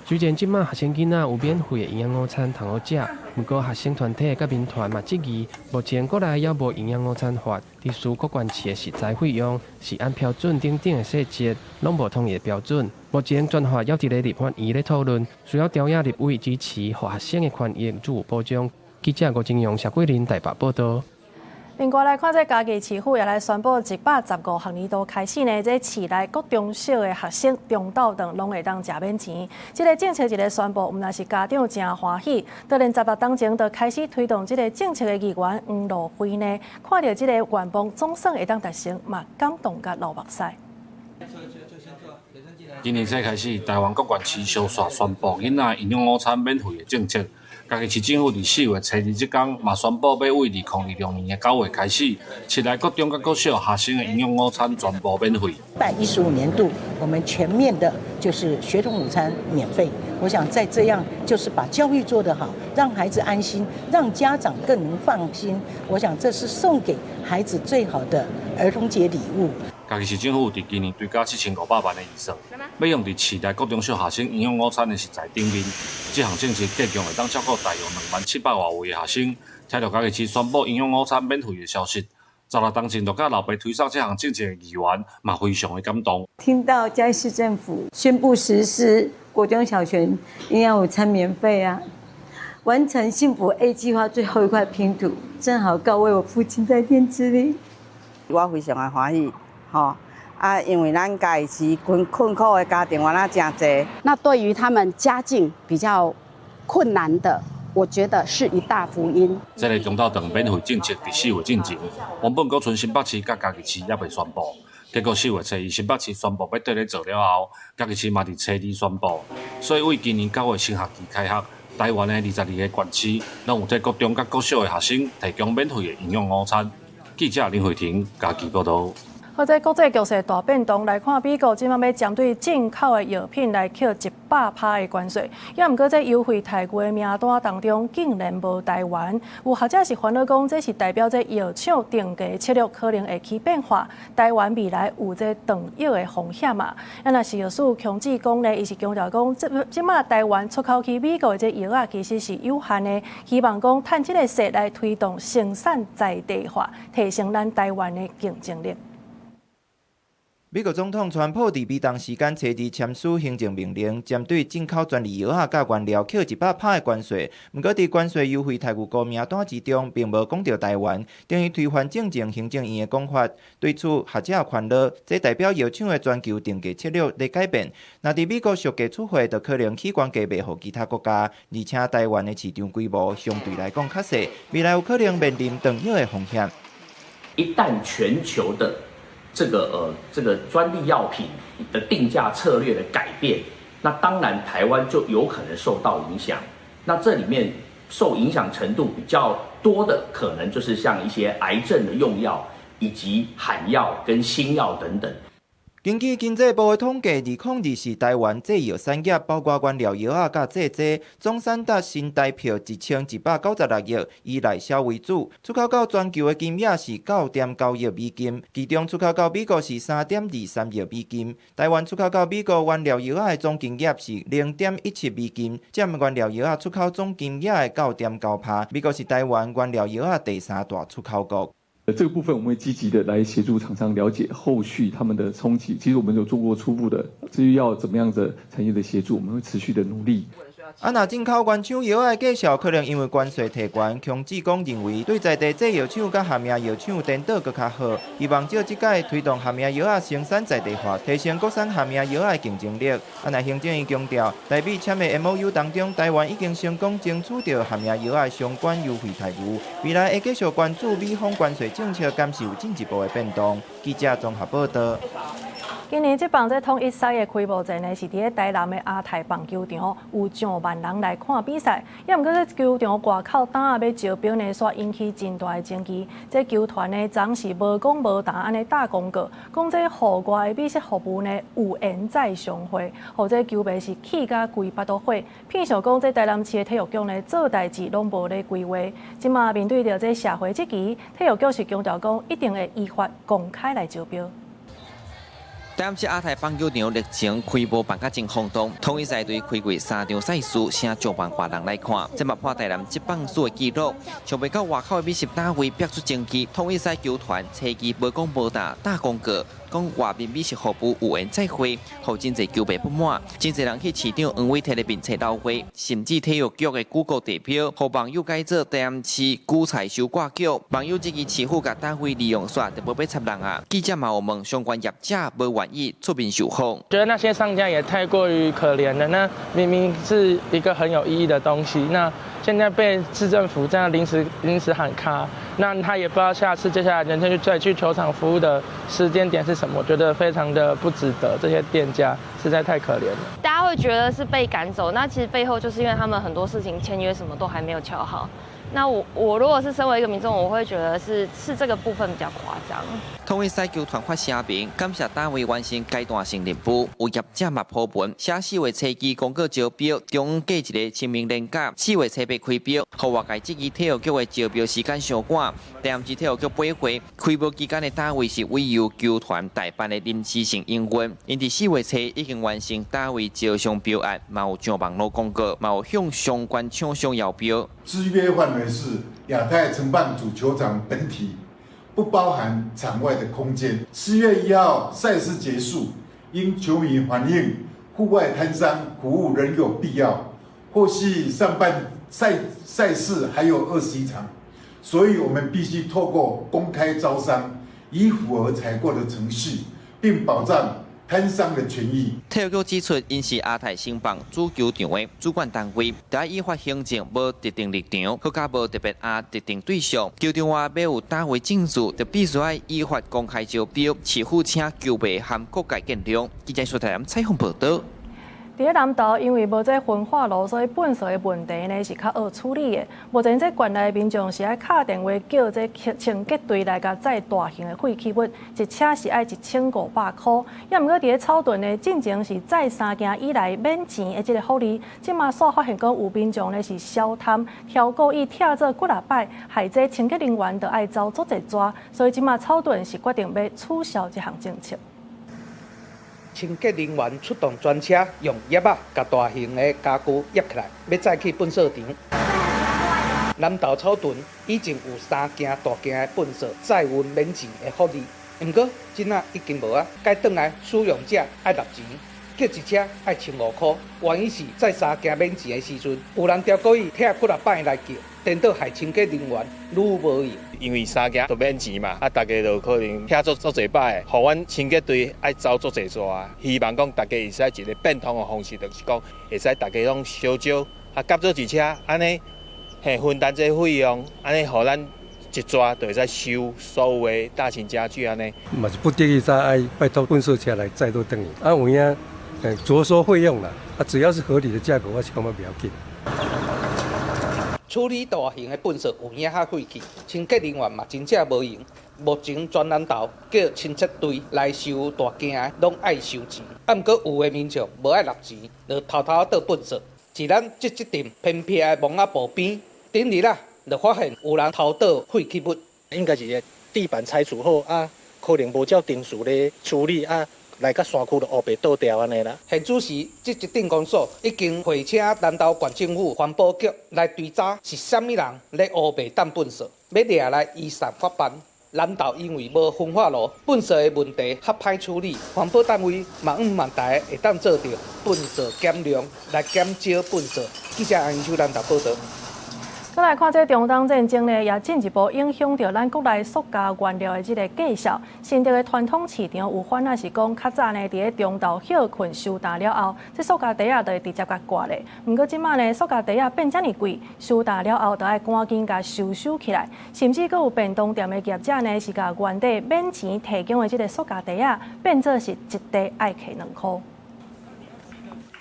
虽然即马学生囡仔有免费的营养午餐通好食，不过学生团体甲民团嘛质疑，目前国内也无营养午餐法，致使各县市的食材费用、是按标准等等的细节，拢无统一的标准。目前专法要伫咧立法院咧讨论，需要调研立委支持，互学生的权益自有保障。记者吴金勇、谢桂林台北报道。另外来看，这家己市府也来宣布115学年度开始呢，这市内各中小的学生中昼顿拢会当食免钱。这个政策一个宣布，毋但是家长真欢喜，就连10月当前就开始推动这个政策的议员黄路辉呢，看到这个愿望总算会当达成，嘛感动甲流目屎。今年才开始，台湾各县市相续宣布囡仔营养午餐免费的政策。家己市政府伫4月初2这天，嘛宣布要为2026年的9月开始，市内各中甲各小学生的营养午餐全部免费。115年度，我们全面的就是学童午餐免费。我想在这样就是把教育做得好，让孩子安心，让家长更能放心。我想这是送给孩子最好的儿童节礼物。家己市政府伫今年追加7500万的预算，要用伫市内各中小学生营养午餐的食材顶面。这项政策计强会当照顾大约27000多位的学生。听到家己市宣布营养午餐免费的消息，10月当前就甲老爸推上这项政策的议员嘛非常的感动。听到嘉义市政府宣布实施国中小学营养午餐免费啊，完成幸福 A 计划最后一块拼图，正好告慰我父亲在天之灵。我非常的欢喜。因为咱家是困苦的家庭，原来真多。那对于他们家境比较困难的，我觉得是一大福音。这个中昼顿免费政策伫4月进前，原本阁剩新北市甲家己市还未宣布，结果4月初2新北市宣布要缀咧做了后，家己市嘛伫初2宣布，所以为今年9月新学期开学，台湾的22个县市拢有替各中甲各小的学生提供免费的营养午餐。记者林慧婷家己报道。或者国际局势大变动来看，美国即马要针对进口的药品来扣100%的关税，也毋过在优惠台股的名单当中，竟然无台湾。有学者是烦恼讲，这是代表这药厂定价策略可能会起变化，台湾未来有这断药的风险嘛？啊，若是药师强志讲呢，伊是强调讲，即马台湾出口去美国的这药啊，其实是有限的，希望讲趁这个势来推动生产在地化，提升咱台湾的竞争力。美国总统川普伫美东时间初2签署行政命令，针对进口专利药甲原料扣100%的关税。不过，伫关税优惠台股股名单之中，并无讲到台湾，等于推翻正正行政院的讲法。对此，学者烦恼，这代表药厂的全球定价策略在改变。若伫美国俗价出货，就可能起关价卖予其他国家，而且台湾的市场规模相对来讲较小，未来有可能面临断药的风险。一旦全球的这个专利药品的定价策略的改变，那当然台湾就有可能受到影响。那这里面受影响程度比较多的，可能就是像一些癌症的用药，以及罕药跟新药等等。根据经济部的统计，2024台湾制药产业包括原料药甲製劑，總產值新台幣1196億，以內銷為主。出口到全球的金額是9.9億美金，其中出口到美國是3.23億美金。台灣出口到美國原料藥的總金額是0.17美金，佔原料藥出口總金額的9.9%。美國是台灣原料藥第3大出口國。这个部分我们会积极的来协助厂商了解后续他们的冲击。其实我们有做过初步的，至于要怎么样的产业的协助，我们会持续的努力。若进口原厂药的介绍可能因为关税提悬，强志刚认为对在地制药厂甲含名药厂颠倒更较好，希望借这届推动含名药生产在地化，提升国产含名药的竞争力。若行政院强调，台美签的 MOU 当中，台湾已经成功争取到含名药的相关优惠待遇，未来会继续关注美方关税政策敢是有进一步的变动。记者综合报道。今年这棒这统一赛的开幕战呢，是伫咧台南的亚太棒球场，有上万人来看比赛。也毋过这球场外口等下要招标呢，煞引起真大的争议。这球团呢，总是无讲无答安尼打广告，讲这户外的美食服务呢有缘再相会，或者球迷是气甲规巴都火。偏想讲这台南市的体育局呢，做代志拢无咧规划。即马面对着这社会质疑，体育局是强调讲一定会依法公开来招标。但是亚太棒球场历程开播办甲真轰动，统一赛队开过3场赛事，请1万外人来看，这嘛破台南职棒史的纪录。想袂到外口的美食单位逼出成绩，统一赛球团车技无讲无打，大广告。讲外面美食服务有缘再会，互真侪球迷不满，真侪人去市场黄伟摕的面册到会，甚至体育局的举国代表，互网友改做台南市韭菜收挂局。网友这支市府甲单位利用煞，就无要插人啊。记者嘛有问相关业者，无愿意出面受访。觉得那些商家也太过于可怜了，那明明是一个很有意义的东西，那现在被市政府这样临时喊卡，那他也不知道接下来人生再去球场服务的时间点是什么，我觉得非常的不值得，这些店家实在太可怜了。大家会觉得是被赶走，那其实背后就是因为他们很多事情签约什么都还没有敲好。那我如果是身为一个民众，我会觉得是这个部分比较夸张。统一赛球团发声明，感谢单位完成阶段性任务，有业者嘛普文，写4月初期广告招标，中央架一个清明连假，4月初8开标，互外界质疑体育局的招标时间伤赶。台南市体育局8月开播期间的单位是委由球团代办的临时性营运，因伫4月初已经完成单位招商标案，嘛有上网络公告，嘛有向相关厂商要标。制约范围是亚太承办主球场本体，不包含场外的空间。4月1号赛事结束，因球迷反映户外摊商服务仍有必要，或系上半赛事还有21场，所以我们必须透过公开招商，以符合采购的程序，并保障摊商的权益。体育局指出，因是亚太申办主球场的主管单位，得依法行政无特定立场，佮加无特别特定对象。球场外要有单位进驻，就必须要依法公开招标，市府请球迷和各界见谅。记者苏台南采访报道。伫南投，因为无这焚化炉，所以粪扫的问题呢是较好处理的。目前这县内民众是爱敲电话叫这清洁队来甲载大型的废弃物，一车是爱1500块。也毋过伫咧草屯呢，进前是载3件以内免钱的这个福利，即马所发现讲有民众呢是小贪，挑故意拆做几啊摆，害这清洁人员就爱遭足侪抓，所以即马草屯是决定要取消这项政策。清洁人员出动专车，用叶仔甲大型的家具压起来，要载去粪扫场。南投草屯已经有3件大件的粪扫载运免钱的福利，毋过今仔已经无啊，该转来使用者爱纳钱，叫一车爱1500块。原因是载3件免钱的时阵，有人挑故意拆几啊摆来叫，颠倒害清洁人员愈无用。因为3件都免钱嘛，大家就可能拆足侪摆，互阮清洁队爱走足侪抓。希望讲大家会使一个变通的方式，就是讲会使大家拢小少夹做一车，安尼分担这费用，安尼互咱一抓就会使收所有的大型家具安尼。嘛是不得已才爱拜托粪扫车来载倒转去，有影着收费用啦，只要是合理的价格，我是感觉不要紧。处理大型的粪扫有影较费气，清洁人员嘛真正无用。目前全南投叫清洁队来收大件的，拢爱收钱。毋过有的民众无爱纳钱，就偷偷倒粪扫。在咱这镇偏僻的蒙仔埔边，顶日啦，就发现有人偷倒废弃物。应该是地板拆除后啊，可能无照定数咧处理啊。来到山区就乌白倒掉安尼啦。现主时，这一镇公所已经会请南投县政府环保局来追查是啥物人咧乌白抌粪扫，要抓来依善法办。南投因为无焚化炉，粪扫的问题较歹处理，环保单位万台会当做着粪扫减量来减少粪扫。记者安秀南投报道。再来看这中东战争呢，也进一步影响到咱国内塑胶原料的这个介绍。新竹的传统市场有反而是讲，较早呢，伫咧中昼休困收单了后，这塑胶袋啊就会直接甲挂咧。不过即马呢，塑胶袋啊变遮尔贵，收单了后就爱赶紧甲收起来。甚至阁有便当店的业者呢，是甲原地免钱提供的这个塑胶袋啊，变做是一袋爱摕2块。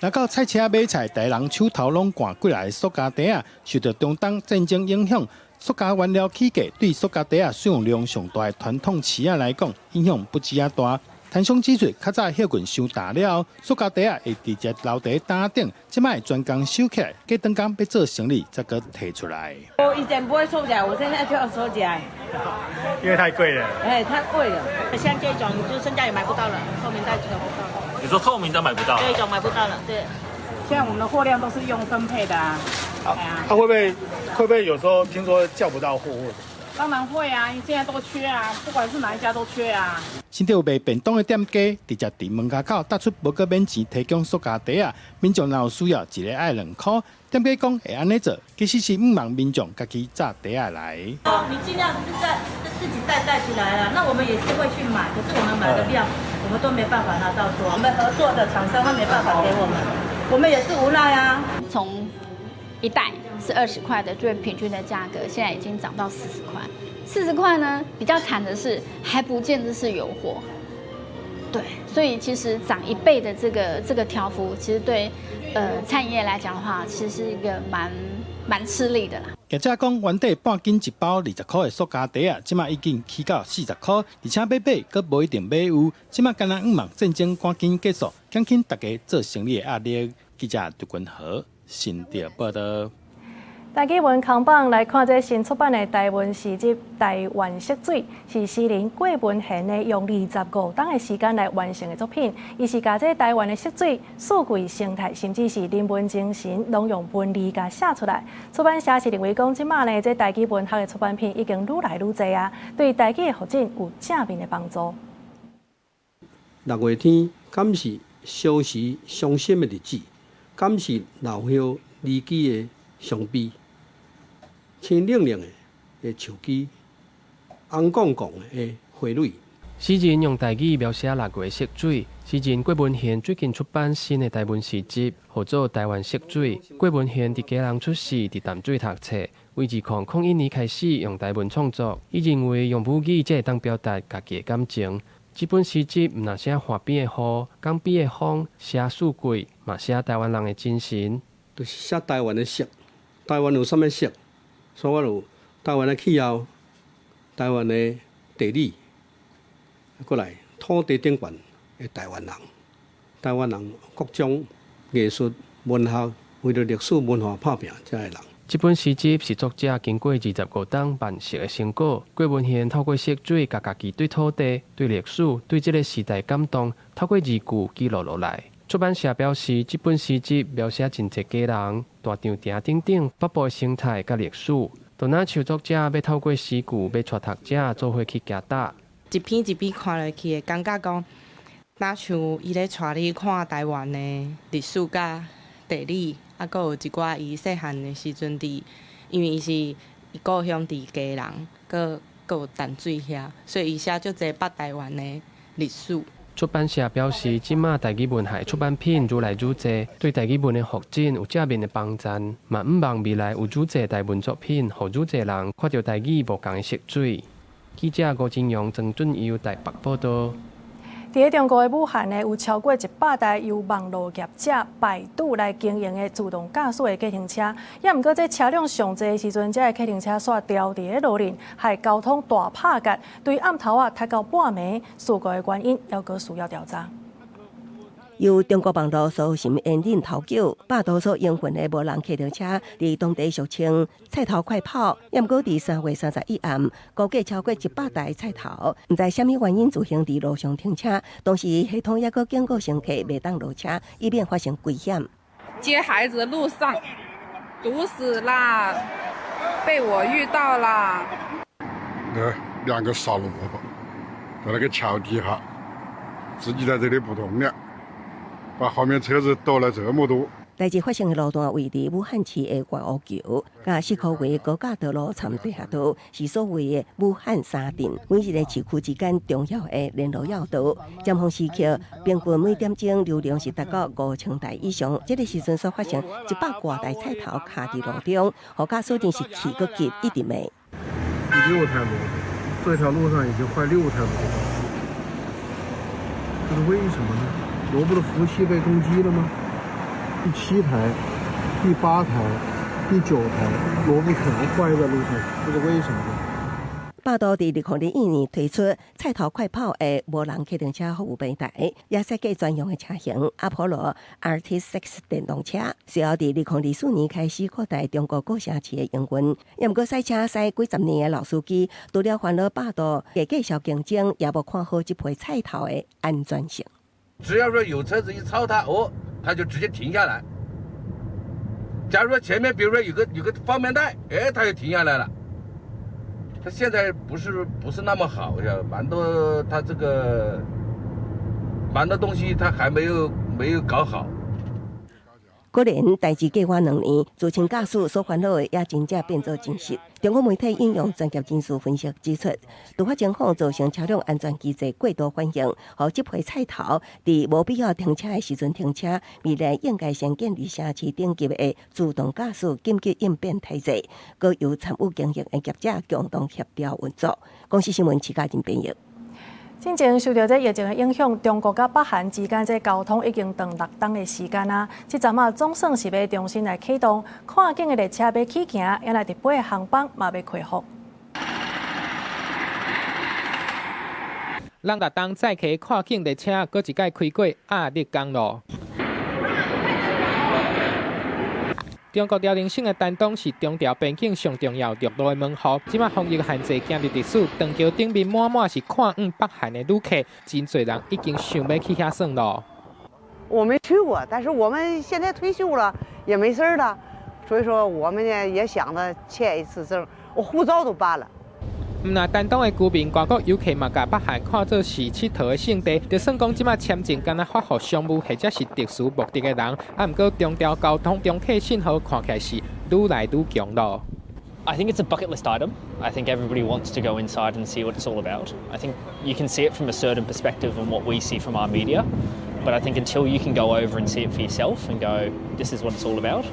来到菜车买菜，大人手头拢赶过来的塑胶袋啊，受到中东战争影响，塑胶原料起价，对塑胶袋啊使用量上大的传统企业来讲，影响不止啊大。摊商指出，较早休困收大了后，塑胶袋啊会直接留伫单顶，即摆专工收起来，过当工要做生理才搁摕出来。我以前不会收起来，我现在就要收起来。因为太贵了。哎，太贵了。像这种就现在也买不到了，透明袋子都买不到了。你说透明的买不到？这种买不到了，对。现在我们的货量都是用分配的啊。它会不会有时候听说叫不到货或者？当然会啊，因为现在都缺啊，不管是哪一家都缺啊。新店有卖便当的店家，直接伫门口口搭出无个免钱提供塑胶袋啊，民众若有需要，一个爱2块。店家讲会安尼做，其实是唔望民众家己炸袋啊来。你尽量是自己带起来啊，那我们也是会去买，可是我们买的量，我们都没办法拿到多。我们合作的厂商他没办法给我们，我们也是无奈啊。从一袋是20块的最平均的价格，现在已经涨到40块。40块呢，比较惨的是还不见得是有货。对，所以其实涨1倍的这个条幅，其实对餐饮业来讲的话，其实是一个蛮吃力的啦。业者讲，原底半斤一包20块的塑胶袋啊，即马已经起到40块，而且买佫无一定买有。即马干那唔望战争赶紧结束，减轻大家做生意的压力。记者杜君和新店报道。台记文扛榜来看，这新出版的台湾诗集《台湾色水》，是诗人郭文贤的用25天的时间来完成的作品。伊是把这台湾的色水、四季生态，甚至是人文精神，拢用文字甲写出来。出版社是认为讲，即马呢，这台记文学的出版品已经愈来愈多啊，对台记的发展有正面的帮助。6月天，敢是相识伤心的日子，敢是老乡离居的伤悲。清冷冷的树枝，红光光的花蕊。诗人用台语描写6月色水。诗人郭文贤最近出版新的台湾诗集，号做《台湾色水》。郭文贤伫家人出世，伫淡水读册，为2001年开始用台文创作。伊认为用母语才会当表达家己的感情。这本诗集唔但写海边的雨、港边的风，写四季，嘛写台湾人的精神。就是写台湾的色，台湾有啥物色？所以我有台湾的气候、台湾的地理，过来土地顶悬的台湾人，台湾人各种艺术文学，为了历史文化打拼这个人。这本诗集是作者经过25天办实的成果。郭文贤透过色水，甲家己对土地、对历史、对这个时代感动，透过字句记录落来。出版社表示，这本诗集描写真侪家人、大场亭顶顶北部的生态甲历史。就那像作者要透过诗句，要带读者做伙去行踏。一篇一篇看落去，会感觉讲，那像伊咧带你看台湾的历史甲地理，啊，佮有一寡伊细汉的时阵伫，因为伊是伊故乡伫家人，佮有淡水遐，所以伊写足侪北台湾的历史。出版社表示，即马台语文学出版品愈来愈多，对台语文的发展有正面的帮助，嘛毋望未来有愈多台文作品，互愈多人看到台语无同的色水。记者吴金阳、曾俊佑台北报道。伫中国的武汉呢，有超过100台由网络业者百度来经营的自动驾驶的计程车，也毋过这车辆上济的时阵，这个计程车煞掉伫个路面，害交通大拍角，对暗头啊踢到半暝，事故的原因还阁需要调查。由中国网络搜寻引领头九，100多所营运的无人计程车，伫当地俗称菜头快跑。也毋过伫3月31暗，估计超过100台菜头，毋知虾米原因自行伫路上停车，同时系统也阁警告乘客袂当落车，以免发生危险。接孩子的路上堵死啦，被我遇到啦。2个傻萝卜在那个桥底下，自己在这里不动了。把后面车子堵了这么多。代志发生的路段位伫武汉市的外湖桥，甲4棵为高架道路参地下道，是所谓的武汉三镇，每一个市区之间重要的联络要道。尖峰时刻，平均每点钟流量是达到5000台以上。这个时阵所发生100多台菜头卡伫路中，后驾锁定是去个急，一直没。第6台路，这条路上已经坏6台路了，这是为什么呢？萝卜的服务器被攻击了吗？第7台、第8台、第9台萝卜全坏在路上，这是为什么呢？百度伫2021年推出菜头快跑的无人客停车服务平台，也设计专用的车型阿波罗 RT6 电动车，随后伫2024年开始扩大中国各城市的营运。也毋过赛车驶几十年的老司机，除了烦恼百度嘅继续竞争，也无看好这批菜头的安全性。只要说有车子一超它，它就直接停下来。假如说前面比如说有个方便带，它就停下来了。它现在不是那么好，蛮多它这个蛮多东西它还没有搞好。果然，代志计划2年，自称驾驶所烦恼的也真正变作真实。中国媒体引用专业人士分析指出，突发情况造成车辆安全机制过度反应，和这批菜头伫无必要停车的时阵停车，未来应该先建立城市顶级的自动驾驶紧急应变体制，各由参与经营的业者共同协调运作。公司新闻齐家人编译。进前受到这疫情的影响，中国甲北韩之间这交通已经长6冬的时间啊。这阵啊，总算是要重新来启动，跨境的列车要起行，原来直飞的航班嘛要恢复。6冬载客跨境列车，搁一摆开过鸭绿公路。中国辽宁省的丹东是中朝边境上重要陆路的门户，即马防疫限制行入历史，长桥顶面满是看北韩的旅客，真侪人已经想要去遐算了。我没去过，但是我们现在退休了，也没事了，所以说我们呢也想着签一次证，我护照都办了。那丹东的居民、外国游客嘛，甲北韩看作是佚佗的圣地，就算讲即马签证敢若发予商务或者是特殊目的的人，啊，毋过中朝交通中客信号看起来是愈来愈强咯。I think it's a bucket list item. I think everybody wants to go inside and see what it's all about. I think you can see it from a certain perspective on what we see from our media. But I think until you can go over and see it for yourself and go, this is what it's all about.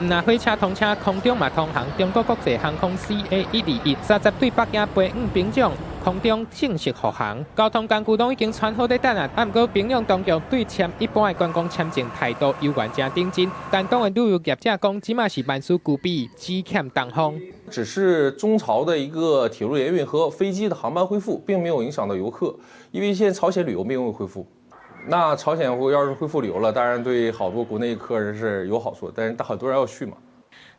那火车通车，空中嘛通航，中国国际航空 CA121 30对北京飞5兵种，空中正式复航，交通工具拢已经穿好在等啊。啊，不过兵用当局对签一般的观光签证态度犹原真顶真。丹东的旅游业者讲，即马是万事俱备，只欠东风。只是中朝的一个铁路联运和飞机的航班恢复，并没有影响到游客，因为现在朝鲜旅游并未恢复。那朝鲜要是恢复旅游了，当然对好多国内客人是有好处，但是很多人要去嘛。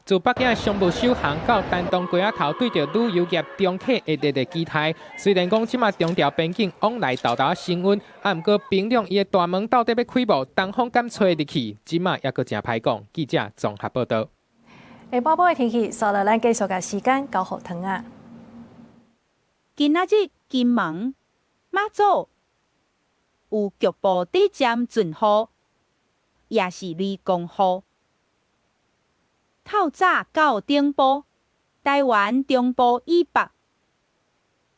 自北京的商务首航到丹东街仔头，对着旅游业中客的热烈期待。虽然讲即马中朝边境往来豆豆升温，啊，不过平壤伊的大门到底要开无，东风敢吹入去，即马也阁真歹讲。记者综合报道。下晡晡的天气，稍后咱继续甲时间交互汤啊。今仔日金门、马祖有局部地站准雨，也是雷公雨。透早到顶部，台湾中部以北、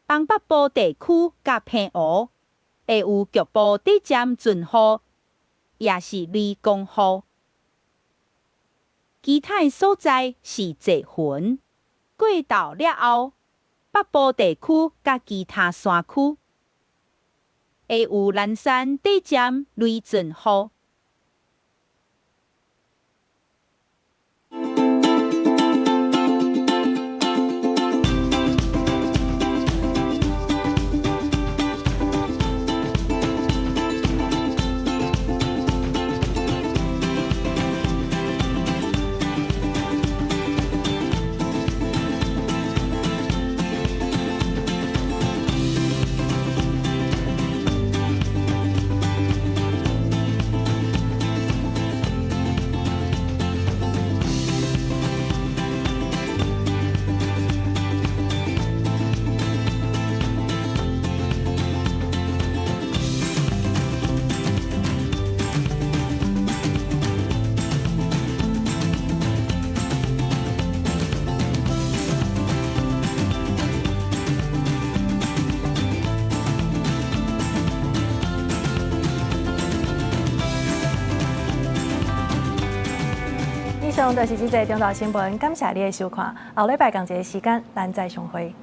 东北部地区甲平湖会有局部地站准雨，也是雷公雨。其他所在是侪云。过昼了后，北部地区甲其他山区会有南山地站雷阵雨。以上就是这则中岛新闻，感谢你的收看。后礼拜同一个时间，咱再相会。